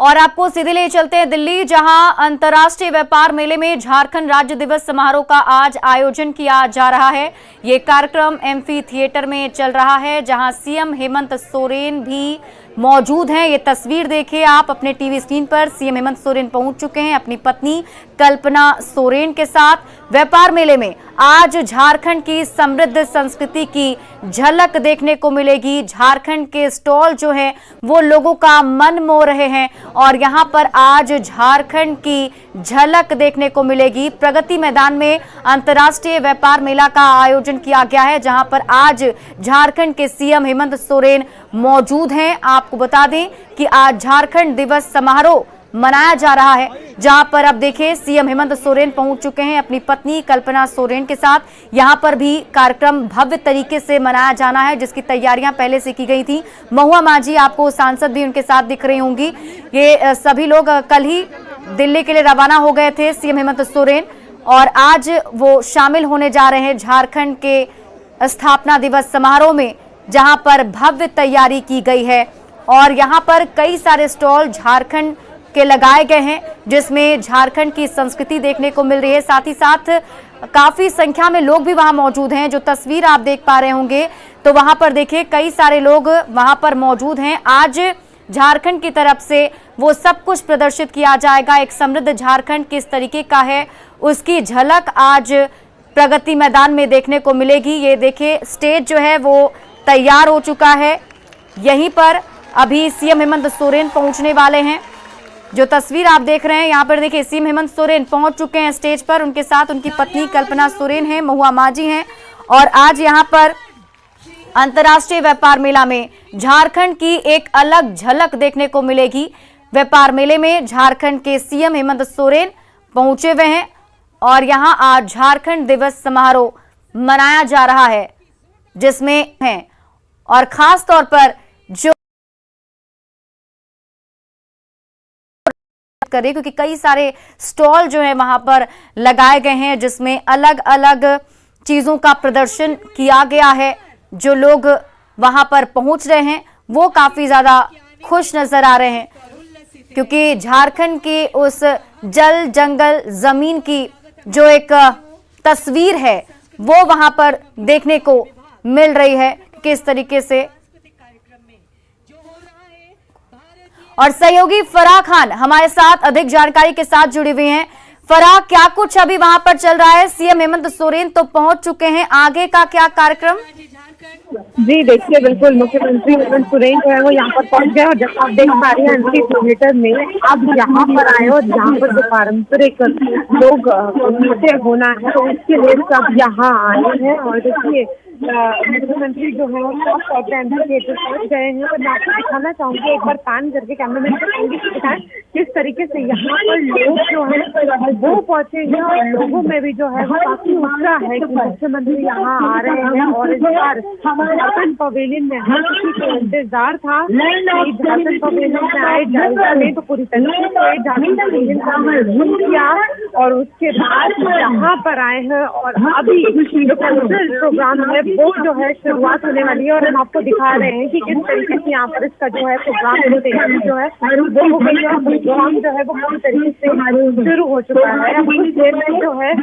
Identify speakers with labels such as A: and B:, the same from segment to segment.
A: और आपको सीधे ले चलते हैं दिल्ली, जहां अंतर्राष्ट्रीय व्यापार मेले में झारखंड राज्य दिवस समारोह का आज आयोजन किया जा रहा है। ये कार्यक्रम एम्फी थिएटर में चल रहा है, जहां सीएम हेमंत सोरेन भी मौजूद हैं। ये तस्वीर देखिए आप अपने टीवी स्क्रीन पर। सीएम हेमंत सोरेन पहुंच चुके हैं अपनी पत्नी कल्पना सोरेन के साथ। व्यापार मेले में आज झारखंड की समृद्ध संस्कृति की झलक देखने को मिलेगी। झारखंड के स्टॉल जो हैं वो लोगों का मन मोह रहे हैं और यहां पर आज झारखंड की झलक देखने को मिलेगी। प्रगति मैदान में अंतर्राष्ट्रीय व्यापार मेला का आयोजन किया गया है, जहां पर आज झारखंड के सीएम हेमंत सोरेन मौजूद हैं। आपको बता दें कि आज झारखंड दिवस समारोह मनाया जा रहा है, जहां पर अब देखिए सीएम हेमंत सोरेन पहुंच चुके हैं अपनी पत्नी कल्पना सोरेन के साथ। यहां पर भी कार्यक्रम भव्य तरीके से मनाया जाना है, जिसकी तैयारियां पहले से की गई थी। महुआ मांझी, आपको सांसद भी उनके साथ दिख रही होंगी। ये सभी लोग कल ही दिल्ली के लिए रवाना हो गए थे, सीएम हेमंत सोरेन, और आज वो शामिल होने जा रहे हैं झारखंड के स्थापना दिवस समारोह में, जहां पर भव्य तैयारी की गई है। और यहां पर कई सारे स्टॉल झारखंड के लगाए गए हैं, जिसमें झारखंड की संस्कृति देखने को मिल रही है। साथ ही साथ काफी संख्या में लोग भी वहां मौजूद हैं। जो तस्वीर आप देख पा रहे होंगे तो वहां पर देखिए कई सारे लोग वहां पर मौजूद हैं। आज झारखंड की तरफ से वो सब कुछ प्रदर्शित किया जाएगा। एक समृद्ध झारखंड किस तरीके का है उसकी झलक आज प्रगति मैदान में देखने को मिलेगी। ये देखिए स्टेज जो है वो तैयार हो चुका है। यहीं पर अभी सीएम हेमंत सोरेन पहुंचने वाले हैं। जो तस्वीर आप देख रहे हैं यहाँ पर देखिए सीएम हेमंत सोरेन पहुंच चुके हैं स्टेज पर। उनके साथ उनकी पत्नी कल्पना सोरेन है, महुआ मांझी हैं। और आज यहाँ पर अंतर्राष्ट्रीय व्यापार मेला में झारखंड की एक अलग झलक देखने को मिलेगी। व्यापार मेले में झारखंड के सीएम हेमंत सोरेन पहुंचे हुए हैं और यहाँ आज झारखंड दिवस समारोह मनाया जा रहा है, जिसमें है और खास तौर पर जो करे, क्योंकि कई सारे स्टॉल जो है वहां पर लगाए गए हैं, जिसमें अलग अलग चीजों का प्रदर्शन किया गया है। जो लोग वहां पर पहुंच रहे हैं वो काफी ज्यादा खुश नजर आ रहे हैं, क्योंकि झारखंड की उस जल जंगल जमीन की जो एक तस्वीर है वो वहां पर देखने को मिल रही है किस तरीके से। और सहयोगी फराह खान हमारे साथ अधिक जानकारी के साथ जुड़ी हुई हैं। फराह, क्या कुछ अभी वहां पर चल रहा है? सीएम हेमंत सोरेन तो पहुंच चुके हैं, आगे का क्या कार्यक्रम?
B: जी देखिए, बिल्कुल मुख्यमंत्री हेमंत सोरेन जो है वो यहाँ पर पहुंच गए और जब आप देख पा रही हैं एम्फी थिएटर में अब यहाँ पर आए और यहाँ पर जो पारंपरिक लोग नृत्य होना है तो उसके लिए सब यहाँ आए हैं। और देखिए मुख्यमंत्री जो है एम्फी थिएटर पहुंच गए हैं और मैं आपको दिखाना चाहूंगी, एक बार पैन करके कैमरामैन को कहूंगी कि दिखाएं किस तरीके से यहाँ पर लोग जो है वो पहुंचे हैं। और लोगों में भी जो है वो काफी उत्साह है कि मुख्यमंत्री यहाँ आ रहे हैं। और इस बार झारखंड पवेलियन में हर किसी को इंतजार था कि झारखंड पवेलियन में आए, जायजा ले तो पूरी तरीके से झारखंड पवेलियन का आयोजन किया और उसके बाद यहाँ पर आए हैं। और अभी जो कल्चरल प्रोग्राम है वो जो है शुरुआत होने वाली है और हम आपको दिखा रहे हैं कि किस तरीके से यहाँ पर इसका जो है प्रोग्राम की तैयारी जो है वो हो गई है। प्रोग्राम जो है वो पूरी तरीके से शुरू हो चुका है। अब कुछ देर में जो है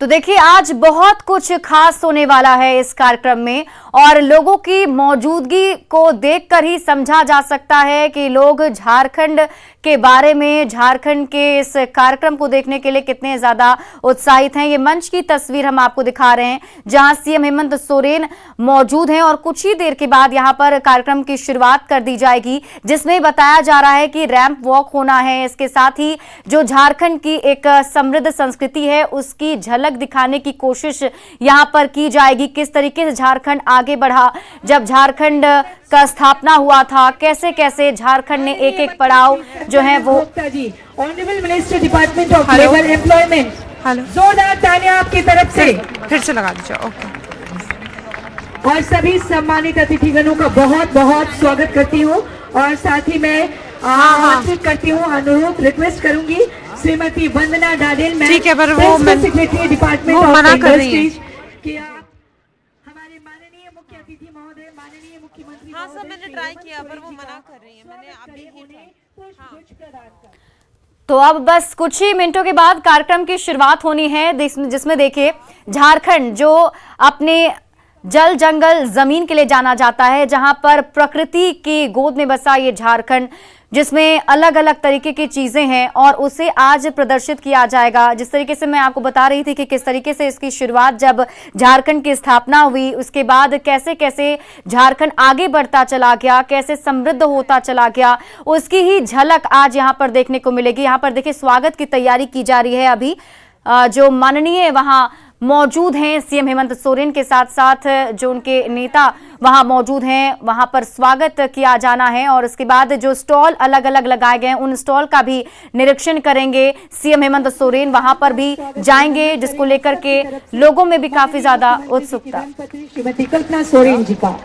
A: तो देखिए आज बहुत कुछ खास होने वाला है इस कार्यक्रम में और लोगों की मौजूदगी को देखकर ही समझा जा सकता है कि लोग झारखंड के बारे में, झारखंड के इस कार्यक्रम को देखने के लिए कितने ज्यादा उत्साहित हैं। ये मंच की तस्वीर हम आपको दिखा रहे हैं, जहां सीएम हेमंत सोरेन मौजूद हैं और कुछ ही देर के बाद यहां पर कार्यक्रम की शुरुआत कर दी जाएगी, जिसमें बताया जा रहा है कि रैंप वॉक होना है। इसके साथ ही जो झारखंड की एक समृद्ध संस्कृति है उसकी झलक दिखाने की कोशिश यहां पर की जाएगी। किस तरीके से झारखंड आगे बढ़ा, जब झारखंड का स्थापना हुआ था, कैसे कैसे झारखंड ने एक एक पड़ाव जो है वो।
C: Honourable minister department of labour employment, जोरदार तालियां आपकी तरफ से
D: फिर से लगा दीजिए। ओके।
C: और सभी सम्मानित अतिथिगणों का बहुत बहुत स्वागत करती हूँ और साथ ही मैं आमंत्रित करती हूँ, अनुरोध रिक्वेस्ट करूंगी श्रीमती वंदना डाडेल,
D: ठीक है, पर वो
C: सेक्रेटरी डिपार्टमेंट
D: मना कर रही है
C: कि आप हमारे माननीय मुख्य अतिथि महोदय माननीय मुख्यमंत्री
D: हाँ सर,
C: महोदय
D: मैंने
C: श्री
D: ट्राई
C: हेमंत
D: किया पर
C: सोरेन
D: वो
C: जी
D: मना
C: का
D: कर रही है। मैंने
C: स्वागत
D: अभी
C: करें, उन्हें पुष्पगुच्छ प्रदान कर।
A: तो अब बस कुछ ही मिनटों के बाद कार्यक्रम की शुरुआत होनी है, जिसमें देखिए झारखंड जो अपने जल जंगल जमीन के लिए जाना जाता है, जहां पर प्रकृति की गोद में बसा ये झारखंड, जिसमें अलग अलग तरीके की चीजें हैं और उसे आज प्रदर्शित किया जाएगा। जिस तरीके से मैं आपको बता रही थी कि किस तरीके से इसकी शुरुआत जब झारखंड की स्थापना हुई, उसके बाद कैसे कैसे झारखंड आगे बढ़ता चला गया, कैसे समृद्ध होता चला गया, उसकी ही झलक आज यहाँ पर देखने को मिलेगी। यहाँ पर देखिए स्वागत की तैयारी की जा रही है। अभी जो माननीय वहां मौजूद हैं सीएम हेमंत सोरेन के साथ साथ जो उनके नेता वहां मौजूद हैं, वहां पर स्वागत किया जाना है और उसके बाद जो स्टॉल अलग अलग लगाए गए हैं उन स्टॉल का भी निरीक्षण करेंगे सीएम हेमंत सोरेन। वहां पर भी जाएंगे, जिसको लेकर के लोगों में भी काफी ज्यादा उत्सुकता।
C: श्रीमती कल्पना सोरेन जी का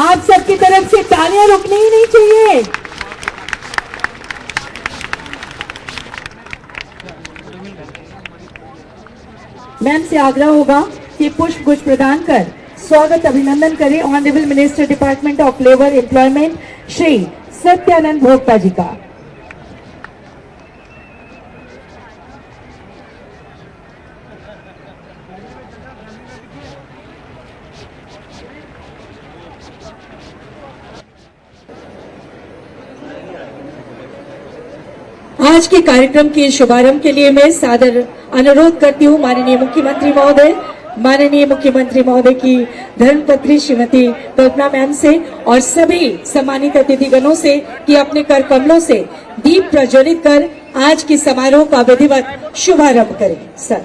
C: आप सबकी तरफ से तालियां रुकनी ही नहीं चाहिए। मैम से आग्रह होगा कि पुष्प गुच्छ प्रदान कर स्वागत अभिनंदन करें honourable minister department of labour employment Shri Satyanand Bhokta ji का। आज के कार्यक्रम के शुभारंभ के लिए मैं सादर अनुरोध करती हूँ माननीय मुख्यमंत्री महोदय की धर्मपत्नी श्रीमती कल्पना मैम से और सभी सम्मानित अतिथिगणों से कि अपने कर कमलों से दीप प्रज्वलित कर आज के समारोह का विधिवत शुभारंभ करें। सर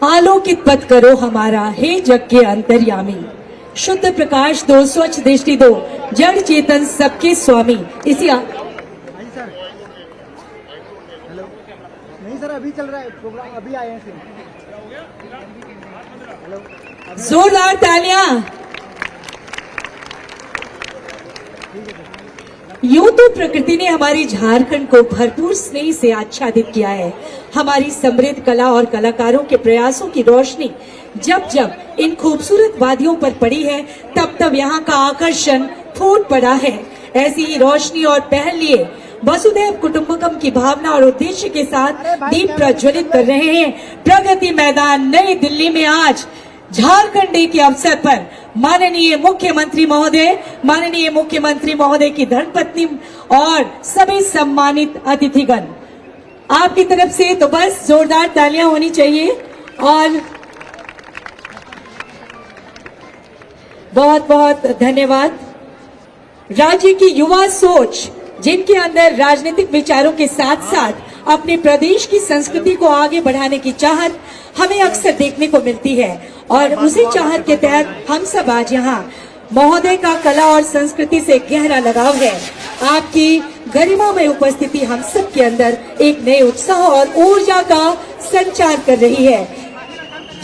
C: आलोकित पथ करो हमारा हे जग के अंतर्यामी, शुद्ध प्रकाश दो, स्वच्छ दृष्टि दो, जड़ चेतन सबके स्वामी। इसी
E: नहीं सर, अभी चल रहा है प्रोग्राम, अभी आए हैं सिर्फ।
C: जोरदार तालियां। यूं तो प्रकृति ने हमारी झारखंड को भरपूर स्नेह से आच्छादित किया है। हमारी समृद्ध कला और कलाकारों के प्रयासों की रोशनी जब जब इन खूबसूरत वादियों पर पड़ी है, तब तब यहाँ का आकर्षण फूट पड़ा है। ऐसी ही रोशनी और पहल लिए वसुधैव कुटुंबकम की भावना और उद्देश्य के साथ दीप प्रज्वलित कर रहे हैं प्रगति मैदान नई दिल्ली में आज झारखंड डे के अवसर पर माननीय मुख्यमंत्री महोदय की धर्मपत्नी और सभी सम्मानित अतिथिगण। आपकी तरफ से तो बस जोरदार तालियां होनी चाहिए और बहुत बहुत धन्यवाद। राज्य की युवा सोच, जिनके अंदर राजनीतिक विचारों के साथ साथ अपने प्रदेश की संस्कृति को आगे बढ़ाने की चाहत हमें अक्सर देखने को मिलती है और उसी चाहत के तहत हम सब आज यहाँ महोदय का कला और संस्कृति से गहरा लगाव है। आपकी गरिमामय उपस्थिति हम सब के अंदर एक नए उत्साह और ऊर्जा का संचार कर रही है।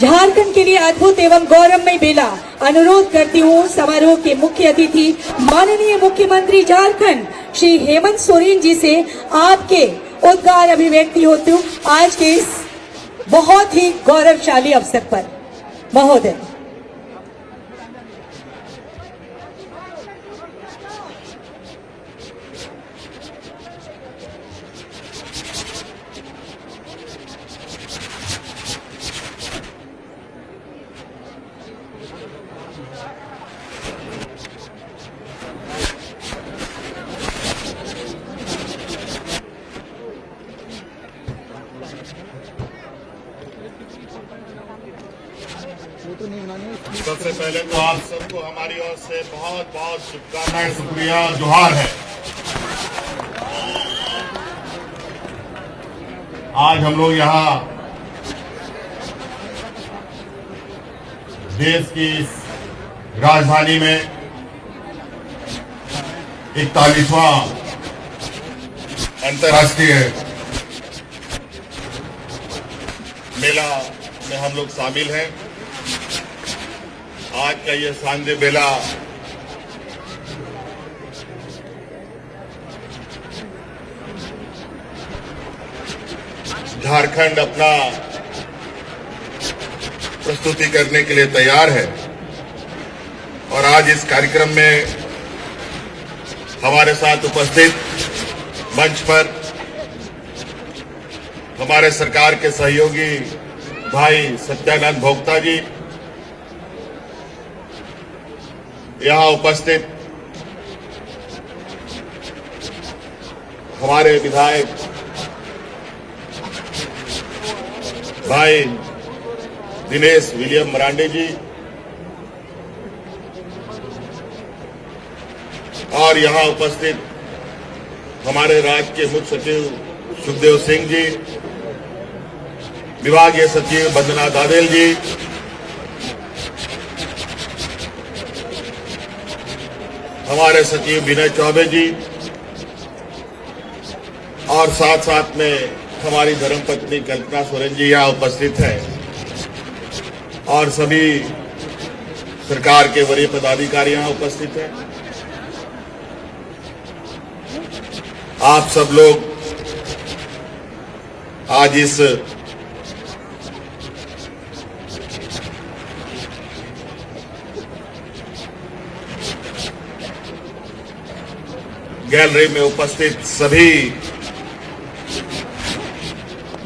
C: झारखंड के लिए अद्भुत एवं गौरवमय बेला अनुरोध करती हूँ समारोह के मुख्य अतिथि माननीय मुख्यमंत्री झारखंड श्री हेमंत सोरेन जी से आपके उद्गार अभिव्यक्ति होती हूँ आज के इस बहुत ही गौरवशाली अवसर पर। महोदय
F: सबसे पहले तो आप सबको हमारी ओर से बहुत बहुत शुभकामनाएं, शुक्रिया, जोहार है। आज हम लोग यहाँ देश की इस राजधानी में 41वां अंतर्राष्ट्रीय मेला में हम लोग शामिल हैं। आज का ये सांझे बेला झारखंड अपना प्रस्तुति करने के लिए तैयार है और आज इस कार्यक्रम में हमारे साथ उपस्थित मंच पर हमारे सरकार के सहयोगी भाई सत्यानंद भोक्ता जी, यहां उपस्थित हमारे विधायक भाई दिनेश विलियम मरांडे जी और यहां उपस्थित हमारे राज्य के मुख्य सचिव सुखदेव सिंह जी, विभागीय सचिव वंदना दादेल जी, हमारे सचिव विनय चौबे जी और साथ साथ में हमारी धर्मपत्नी कल्पना सोरेन जी यहां उपस्थित हैं और सभी सरकार के वरीय पदाधिकारी यहां उपस्थित हैं। आप सब लोग आज इस गैलरी में उपस्थित सभी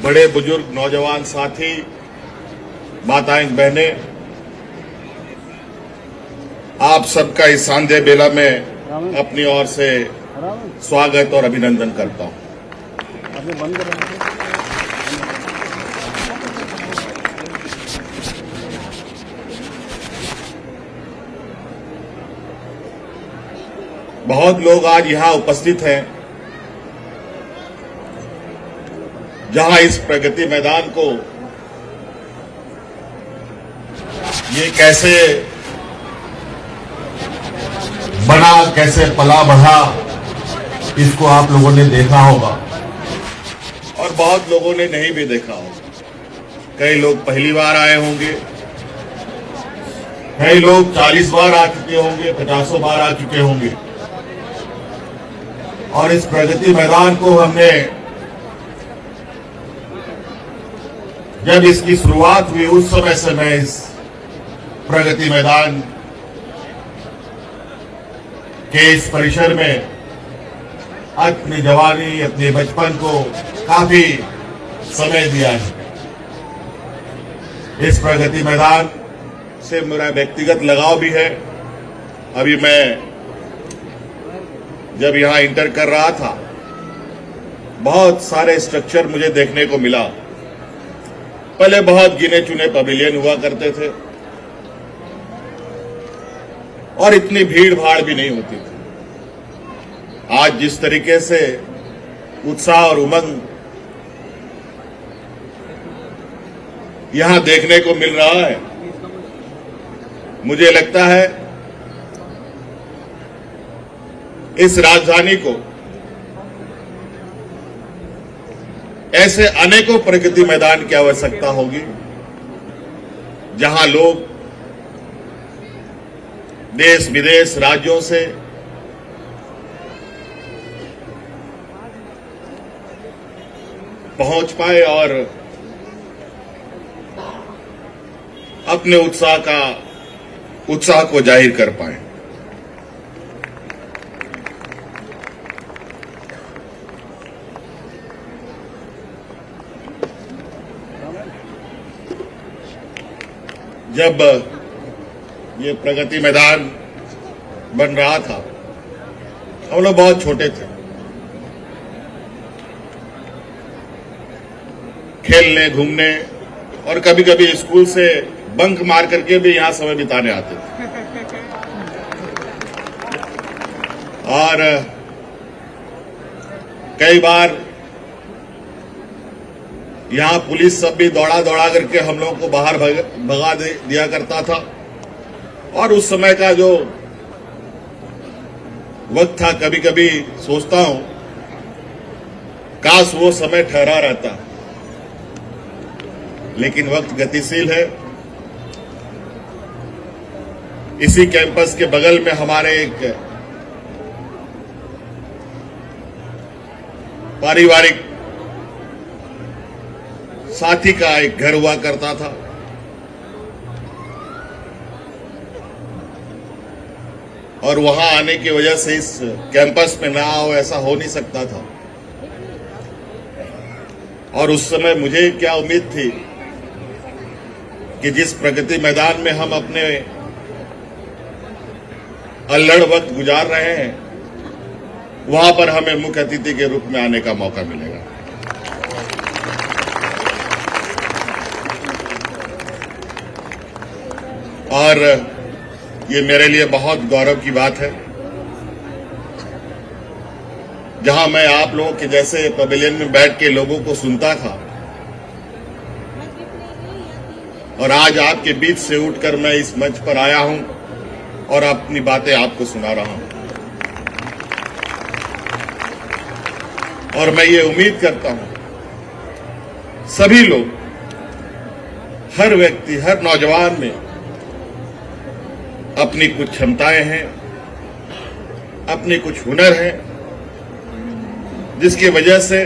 F: बड़े बुजुर्ग नौजवान साथी, माताएं बहनें, आप सबका इस सांझे बेला में अपनी ओर से स्वागत और अभिनंदन करता हूं। बहुत लोग आज यहां उपस्थित हैं जहां इस प्रगति मैदान को ये कैसे बना, कैसे पला बढ़ा, इसको आप लोगों ने देखा होगा और बहुत लोगों ने नहीं भी देखा होगा। कई लोग पहली बार आए होंगे, कई लोग 40 बार आ चुके होंगे, 50 बार आ चुके होंगे और इस प्रगति मैदान को हमने जब इसकी शुरुआत हुई उस समय से मैं इस प्रगति मैदान के इस परिसर में अपनी जवानी, अपने बचपन को काफी समय दिया है। इस प्रगति मैदान से मेरा व्यक्तिगत लगाव भी है। अभी मैं जब यहां इंटर कर रहा था, बहुत सारे स्ट्रक्चर मुझे देखने को मिला। पहले बहुत गिने चुने पवेलियन हुआ करते थे और इतनी भीड़ भाड़ भी नहीं होती थी। आज जिस तरीके से उत्साह और उमंग यहां देखने को मिल रहा है, मुझे लगता है इस राजधानी को ऐसे अनेकों प्रगति मैदान की आवश्यकता होगी जहां लोग देश विदेश राज्यों से पहुंच पाए और अपने उत्साह को जाहिर कर पाए। जब ये प्रगति मैदान बन रहा था, हम लोग बहुत छोटे थे। खेलने, घूमने और कभी कभी स्कूल से बंक मार करके भी यहां समय बिताने आते थे। और कई बार यहां पुलिस सब भी दौड़ा दौड़ा करके हम लोगों को बाहर भगा दिया करता था। और उस समय का जो वक्त था, कभी कभी सोचता हूं काश वो समय ठहरा रहता। लेकिन वक्त गतिशील है इसी कैंपस के बगल में हमारे एक पारिवारिक साथी का एक घर हुआ करता था। और वहां आने की वजह से इस कैंपस में ना आओ ऐसा हो नहीं सकता था। और उस समय मुझे क्या उम्मीद थी कि जिस प्रगति मैदान में हम अपने अल्हड़ वक्त गुजार रहे हैं, वहां पर हमें मुख्य अतिथि के रूप में आने का मौका मिलेगा। और ये मेरे लिए बहुत गौरव की बात है, जहां मैं आप लोगों के जैसे पवेलियन में बैठ के लोगों को सुनता था और आज आपके बीच से उठकर मैं इस मंच पर आया हूं और अपनी बातें आपको सुना रहा हूं। और मैं ये उम्मीद करता हूं सभी लोग, हर व्यक्ति, हर नौजवान में अपनी कुछ क्षमताएं हैं, अपनी कुछ हुनर हैं, जिसकी वजह से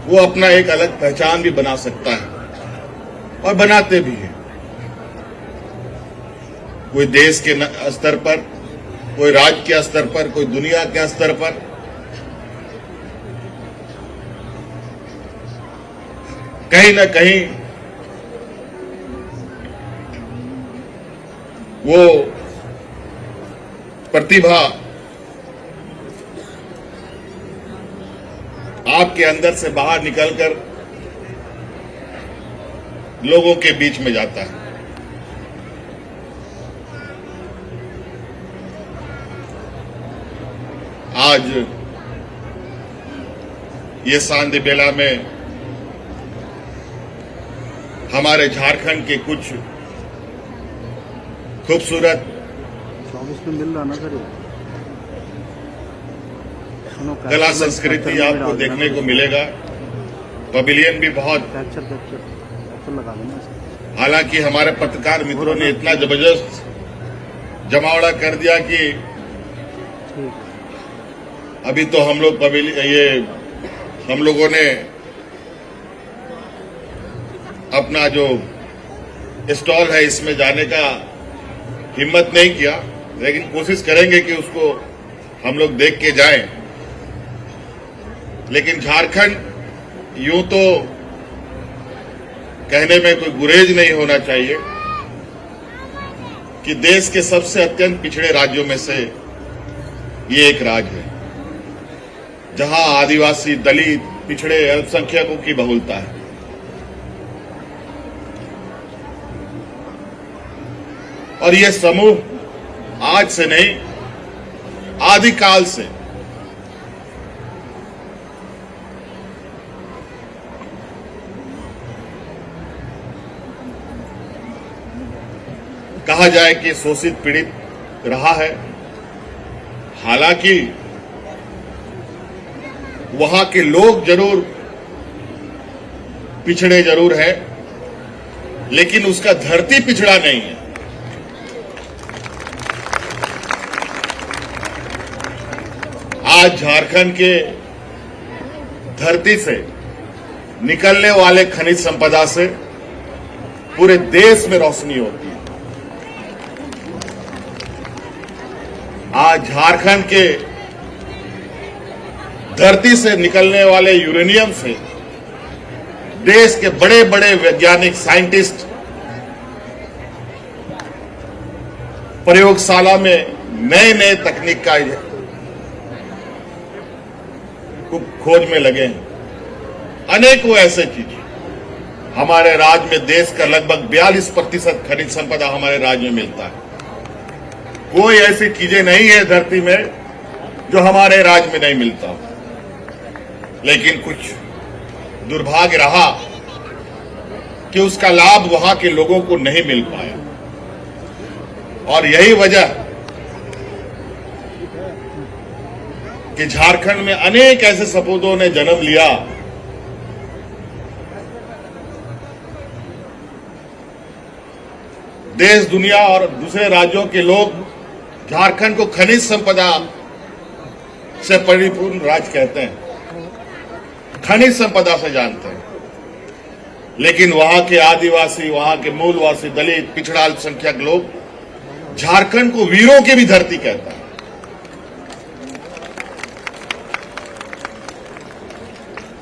F: वो अपना एक अलग पहचान भी बना सकता है और बनाते भी हैं। कोई देश के स्तर पर, कोई राज्य के स्तर पर, कोई दुनिया के स्तर पर। कहीं न कहीं वो प्रतिभा आपके अंदर से बाहर निकलकर लोगों के बीच में जाता है। आज ये सांझ बेला में हमारे झारखंड के कुछ खूबसूरत
E: 24 में मिल रहा ना सर,
F: कला संस्कृति आपको देखने को मिलेगा। पवेलियन भी बहुत,
E: कैप्चर लगा देना।
F: हालांकि हमारे पत्रकार मित्रों ने इतना जबरदस्त जमावड़ा कर दिया कि अभी तो हम लोग हम लोगों ने अपना जो स्टॉल है इसमें जाने का हिम्मत नहीं किया, लेकिन कोशिश करेंगे कि उसको हम लोग देख के जाएं। लेकिन झारखंड यूं तो कहने में कोई गुरेज नहीं होना चाहिए कि देश के सबसे अत्यंत पिछड़े राज्यों में से ये एक राज्य है, जहां आदिवासी, दलित, पिछड़े, अल्पसंख्यकों की बहुलता है। और ये समूह आज से नहीं, आदिकाल से कहा जाए कि शोषित, पीड़ित रहा है। हालांकि वहां के लोग जरूर पिछड़े जरूर है, लेकिन उसका धरती पिछड़ा नहीं है। आज झारखंड के धरती से निकलने वाले खनिज संपदा से पूरे देश में रोशनी होती है। आज झारखंड के धरती से निकलने वाले यूरेनियम से देश के बड़े बड़े वैज्ञानिक, साइंटिस्ट प्रयोगशाला में नए नए तकनीक का खोज में लगे हैं। अनेकों ऐसे चीजें हमारे राज्य में, देश का लगभग 42% खनिज संपदा हमारे राज्य में मिलता है। कोई ऐसी चीजें नहीं है धरती में जो हमारे राज्य में नहीं मिलता। लेकिन कुछ दुर्भाग्य रहा कि उसका लाभ वहां के लोगों को नहीं मिल पाया, और यही वजह कि झारखंड में अनेक ऐसे सपूतों ने जन्म लिया देश दुनिया और दूसरे राज्यों के लोग झारखंड को खनिज संपदा से परिपूर्ण राज्य कहते हैं, खनिज संपदा से जानते हैं। लेकिन वहां के आदिवासी, वहां के मूलवासी, दलित, पिछड़ा, अल्पसंख्यक लोग झारखंड को वीरों की भी धरती कहता है।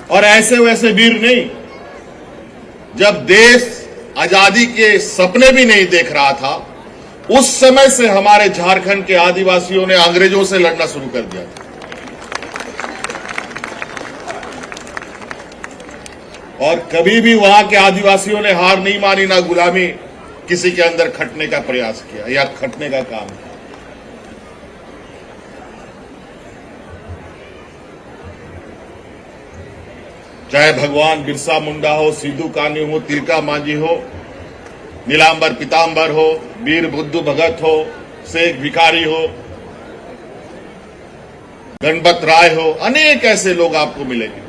F: और ऐसे वैसे वीर नहीं, जब देश आजादी के सपने भी नहीं देख रहा था, उस समय से हमारे झारखंड के आदिवासियों ने अंग्रेजों से लड़ना शुरू कर दिया था। और कभी भी वहां के आदिवासियों ने हार नहीं मानी, ना गुलामी किसी के अंदर खटने का प्रयास किया या खटने का काम किया। चाहे भगवान बिरसा मुंडा हो, सिद्धू कान्हू हो, तिलका मांझी हो, नीलांबर पीतांबर हो, वीर बुद्धू भगत हो, शेख भिखारी हो, गणपत राय हो, अनेक ऐसे लोग आपको मिलेंगे।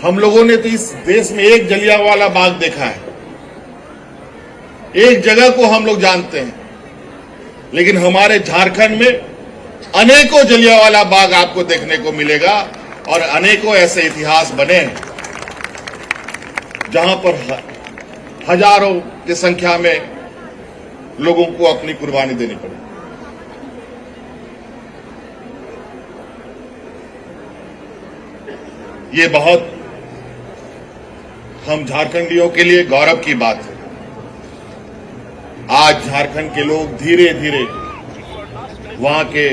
F: हम लोगों ने तो इस देश में एक जलियांवाला बाग देखा है, एक जगह को हम लोग जानते हैं, लेकिन हमारे झारखंड में अनेकों जलियांवाला बाग आपको देखने को मिलेगा और अनेकों ऐसे इतिहास बने हैं जहां पर हजारों की संख्या में लोगों को अपनी कुर्बानी देनी पड़ी। ये बहुत हम झारखंडियों के लिए गौरव की बात है। आज झारखंड के लोग धीरे धीरे वहां के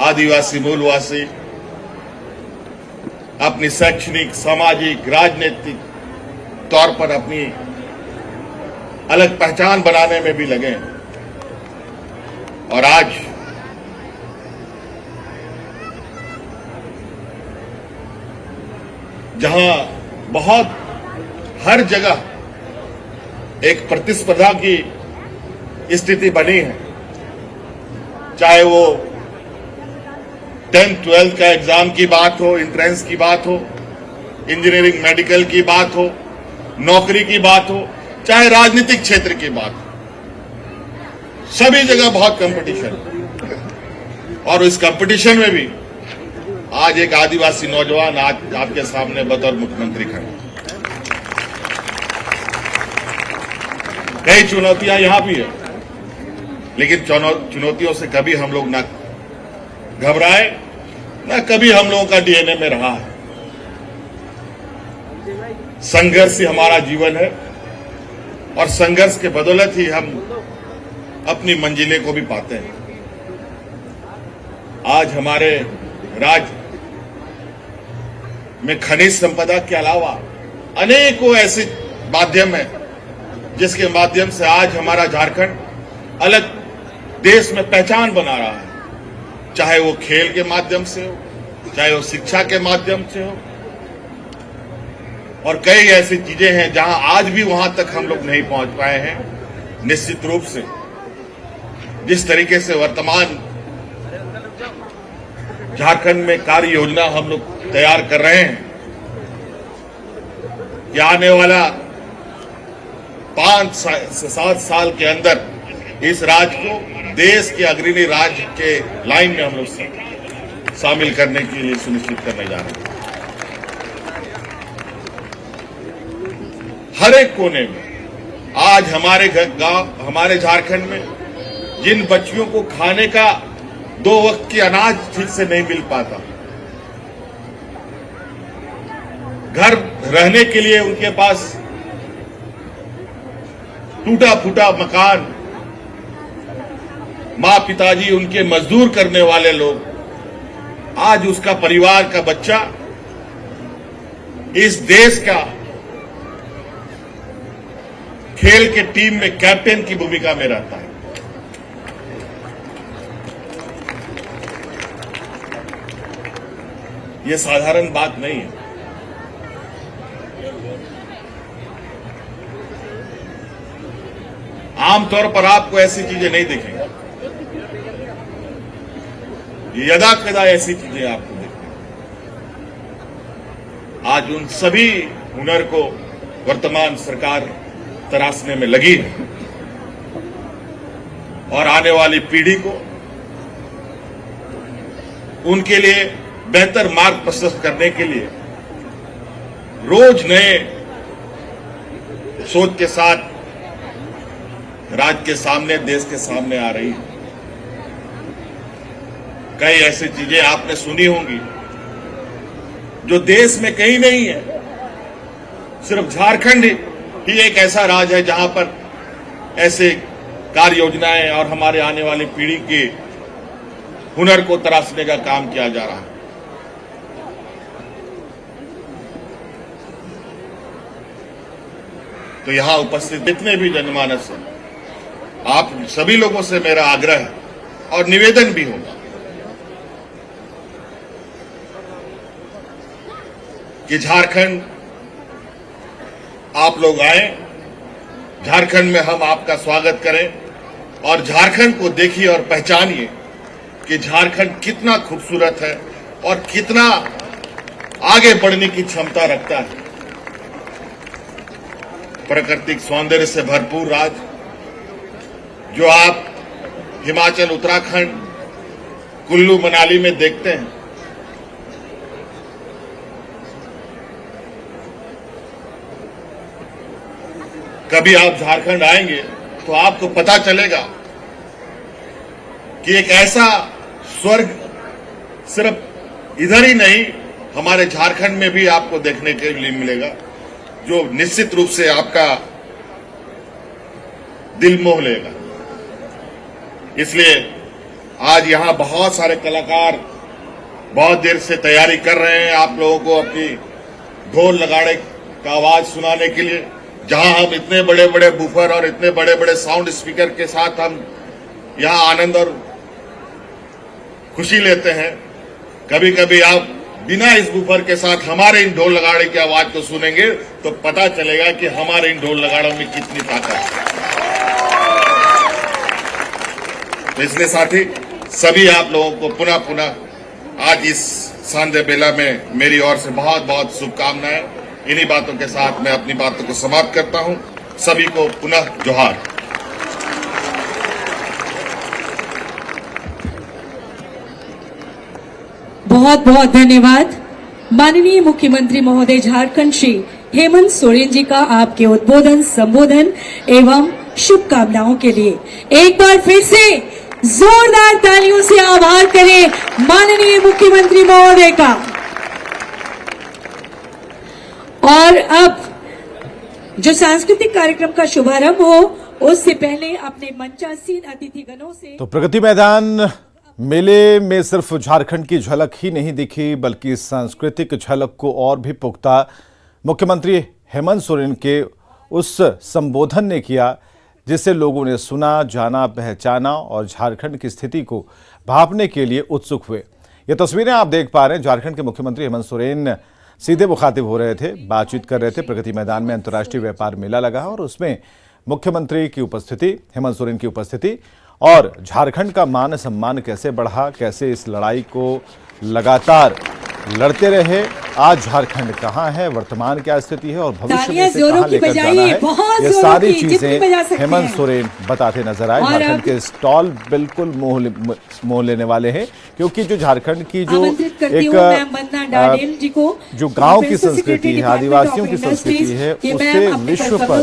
F: आदिवासी, मूलवासी अपनी शैक्षणिक, सामाजिक, राजनीतिक तौर पर अपनी अलग पहचान बनाने में भी लगे हैं। और आज जहां बहुत हर जगह एक प्रतिस्पर्धा की स्थिति बनी है, चाहे वो 10th 12th का एग्जाम की बात हो, एंट्रेंस की बात हो, इंजीनियरिंग मेडिकल की बात हो, नौकरी की बात हो, चाहे राजनीतिक क्षेत्र की बात हो, सभी जगह बहुत कंपटीशन है। और इस कंपटीशन में भी आज एक आदिवासी नौजवान आज आपके सामने बतौर मुख्यमंत्री खड़े। कई चुनौतियां यहां भी है, लेकिन चुनौतियों से कभी हम लोग ना घबराए, ना कभी हम लोगों का डीएनए में रहा है। संघर्ष ही हमारा जीवन है और संघर्ष के बदौलत ही हम अपनी मंजिलें को भी पाते हैं। आज हमारे राज्य में खनिज संपदा के अलावा अनेकों ऐसे माध्यम हैं जिसके माध्यम से आज हमारा झारखंड अलग देश में पहचान बना रहा है, चाहे वो खेल के माध्यम से हो, चाहे वो शिक्षा के माध्यम से हो। और कई ऐसी चीजें हैं जहां आज भी वहां तक हम लोग नहीं पहुंच पाए हैं। निश्चित रूप से जिस तरीके से वर्तमान झारखंड में कार्य योजना हम लोग तैयार कर रहे हैं कि आने वाला 5 से 7 साल के अंदर इस राज्य को देश के अग्रणी राज्य के लाइन में हम लोग शामिल करने के लिए सुनिश्चित करने जा रहे हैं। हर एक कोने में आज हमारे गांव, हमारे झारखंड में जिन बच्चियों को खाने का 2 वक्त की अनाज ठीक से नहीं मिल पाता, घर रहने के लिए उनके पास टूटा फूटा मकान, मां पिताजी उनके मजदूर करने वाले लोग, आज उसका परिवार का बच्चा इस देश का खेल के टीम में कैप्टन की भूमिका में रहता है। यह साधारण बात नहीं है। आमतौर पर आपको ऐसी चीजें नहीं दिखेंगी, यदा कदा ऐसी चीजें आपको दिखेंगी। आज उन सभी हुनर को वर्तमान सरकार तराशने में लगी है और आने वाली पीढ़ी को उनके लिए बेहतर मार्ग प्रशस्त करने के लिए रोज नए सोच के साथ राज्य के सामने, देश के सामने आ रही है। कई ऐसी चीजें आपने सुनी होंगी जो देश में कहीं नहीं है। सिर्फ झारखंड ही एक ऐसा राज्य है जहां पर ऐसे कार्य योजनाएं और हमारे आने वाली पीढ़ी के हुनर को तराशने का काम किया जा रहा है। तो यहां उपस्थित जितने भी जनमानस हैं, आप सभी लोगों से मेरा आग्रह है और निवेदन भी होगा कि झारखंड आप लोग आए, झारखंड में हम आपका स्वागत करें और झारखंड को देखिए और पहचानिए कि झारखंड कितना खूबसूरत है और कितना आगे बढ़ने की क्षमता रखता है। प्राकृतिक सौंदर्य से भरपूर राज्य जो आप हिमाचल, उत्तराखंड, कुल्लू मनाली में देखते हैं, कभी आप झारखंड आएंगे तो आपको पता चलेगा कि एक ऐसा स्वर्ग सिर्फ इधर ही नहीं, हमारे झारखंड में भी आपको देखने के लिए मिलेगा, जो निश्चित रूप से आपका दिल मोह लेगा। इसलिए आज यहां बहुत सारे कलाकार बहुत देर से तैयारी कर रहे हैं आप लोगों को अपनी ढोल नगाड़े का आवाज सुनाने के लिए। जहां हम इतने बड़े बड़े बूफर और इतने बड़े बड़े साउंड स्पीकर के साथ हम यहां आनंद और खुशी लेते हैं, कभी कभी आप बिना इस बूफर के साथ हमारे इन ढोल नगाड़े की आवाज को सुनेंगे तो पता चलेगा कि हमारे इन ढोल नगाड़ों में कितनी ताकत है। तो इसलिए साथी, सभी आप लोगों को पुनः पुनः आज इस सांध्य बेला में मेरी ओर से बहुत बहुत शुभकामनाएं। इन्हीं बातों के साथ मैं अपनी बातों को समाप्त करता हूं। सभी को पुनः जोहार।
C: बहुत बहुत धन्यवाद माननीय मुख्यमंत्री महोदय झारखंड श्री हेमंत सोरेन जी का आपके उद्बोधन, संबोधन एवं शुभकामनाओं के लिए एक बार फिर से जोरदार तालियों से आभार करें माननीय मुख्यमंत्री महोदय का। और अब जो सांस्कृतिक कार्यक्रम का शुभारंभ हो उससे पहले अपने मंचासीन अतिथिगणों से
G: तो प्रगति मैदान मेले में सिर्फ झारखंड की झलक ही नहीं दिखी, बल्कि सांस्कृतिक झलक को और भी पुख्ता मुख्यमंत्री हेमंत सोरेन के उस संबोधन ने किया जिसे लोगों ने सुना, जाना, पहचाना और झारखंड की स्थिति को भांपने के लिए उत्सुक हुए। ये तस्वीरें आप देख पा रहे हैं। झारखंड के मुख्यमंत्री हेमंत सोरेन सीधे मुखातिब हो रहे थे, बातचीत कर रहे थे। प्रगति मैदान में अंतर्राष्ट्रीय व्यापार मेला लगा और उसमें मुख्यमंत्री की उपस्थिति, हेमंत सोरेन की उपस्थिति और झारखंड का मान सम्मान कैसे बढ़ा, कैसे इस लड़ाई को लगातार लड़ते रहे, आज झारखंड कहाँ है, वर्तमान क्या स्थिति है और भविष्य में इसे कहाँ लेकर जाना है, ये सारी चीजें हेमंत सोरेन बताते नजर आए। झारखंड के स्टॉल बिल्कुल मोह लेने वाले हैं, क्योंकि जो झारखंड की जो एक जो गांव की संस्कृति है, आदिवासियों की संस्कृति है, उसे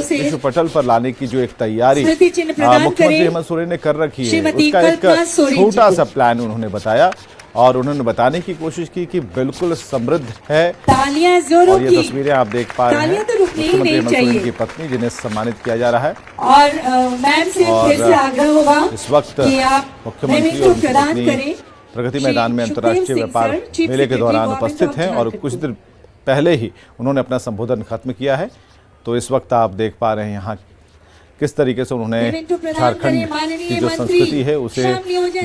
G: विश्व पटल पर लाने की जो एक तैयारी मुख्यमंत्री हेमंत सोरेन ने कर रखी है, उसका एक छोटा सा प्लान उन्होंने बताया और उन्होंने बताने की कोशिश की कि बिल्कुल समृद्ध है। और ये तस्वीरें आप देख पा रहे हैं मुख्यमंत्री हेमंत सोरेन की पत्नी, जिन्हें सम्मानित किया जा रहा है। और इस वक्त मुख्यमंत्री और उनकी पत्नी प्रगति मैदान में अंतर्राष्ट्रीय व्यापार मेले के दौरान उपस्थित हैं और कुछ देर पहले ही उन्होंने अपना संबोधन खत्म किया है। तो इस वक्त आप देख पा रहे हैं यहाँ किस तरीके से उन्होंने झारखंड की जो संस्कृति है उसे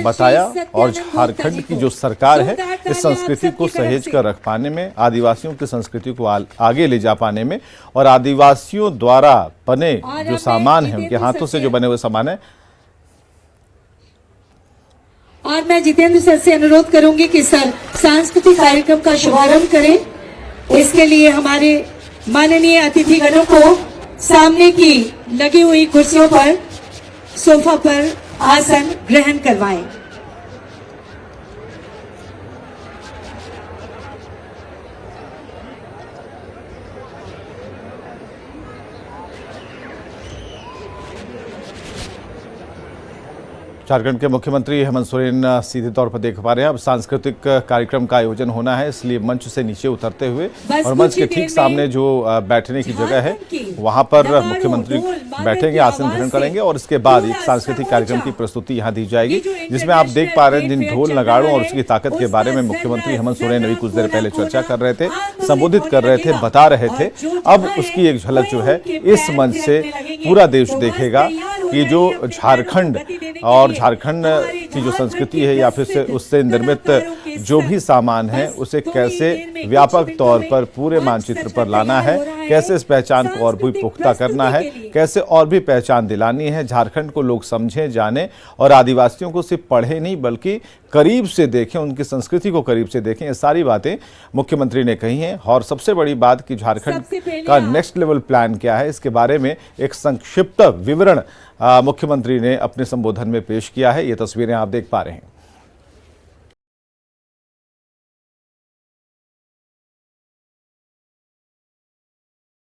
G: बताया और झारखंड की जो सरकार है इस संस्कृति को सहेज कर रख पाने में, आदिवासियों की संस्कृति को आगे ले जा पाने में और आदिवासियों द्वारा बने जो सामान है, उनके हाथों से जो बने हुए सामान है।
C: और मैं जितेंद्र सर से अनुरोध करूंगी कि सर सांस्कृतिक कार्यक्रम का शुभारंभ करें। इसके लिए हमारे माननीय अतिथिगणों को सामने की लगी हुई कुर्सियों पर, सोफा पर आसन ग्रहण करवाएं।
G: झारखंड के मुख्यमंत्री हेमंत सोरेन सीधे तौर पर देख पा रहे हैं। अब सांस्कृतिक कार्यक्रम का आयोजन होना है, इसलिए मंच से नीचे उतरते हुए और मंच के ठीक सामने जो बैठने की जगह है वहां पर मुख्यमंत्री बैठेंगे, आसन ग्रहण करेंगे और इसके बाद एक सांस्कृतिक कार्यक्रम की प्रस्तुति यहां दी जाएगी, जिसमें आप देख पा रहे हैं जिन ढोल नगाड़ों और उसकी ताकत के बारे में मुख्यमंत्री हेमंत सोरेन अभी कुछ देर पहले चर्चा कर रहे थे, संबोधित कर रहे थे, बता रहे थे। अब उसकी एक झलक जो है इस मंच से पूरा देश देखेगा कि जो झारखंड और झारखंड की जो संस्कृति है या फिर उससे निर्मित जो भी सामान है उसे कैसे व्यापक तौर पर पूरे मानचित्र पर लाना है, कैसे इस पहचान को और भी पुख्ता करना है, कैसे और भी पहचान दिलानी है, झारखंड को लोग समझें, जाने और आदिवासियों को सिर्फ पढ़े नहीं बल्कि करीब से देखें, उनकी संस्कृति को करीब से देखें। ये सारी बातें मुख्यमंत्री ने कही हैं। और सबसे बड़ी बात कि झारखंड का नेक्स्ट लेवल प्लान क्या है, इसके बारे में एक संक्षिप्त विवरण मुख्यमंत्री ने अपने संबोधन में पेश किया है। ये तस्वीरें आप देख पा रहे हैं।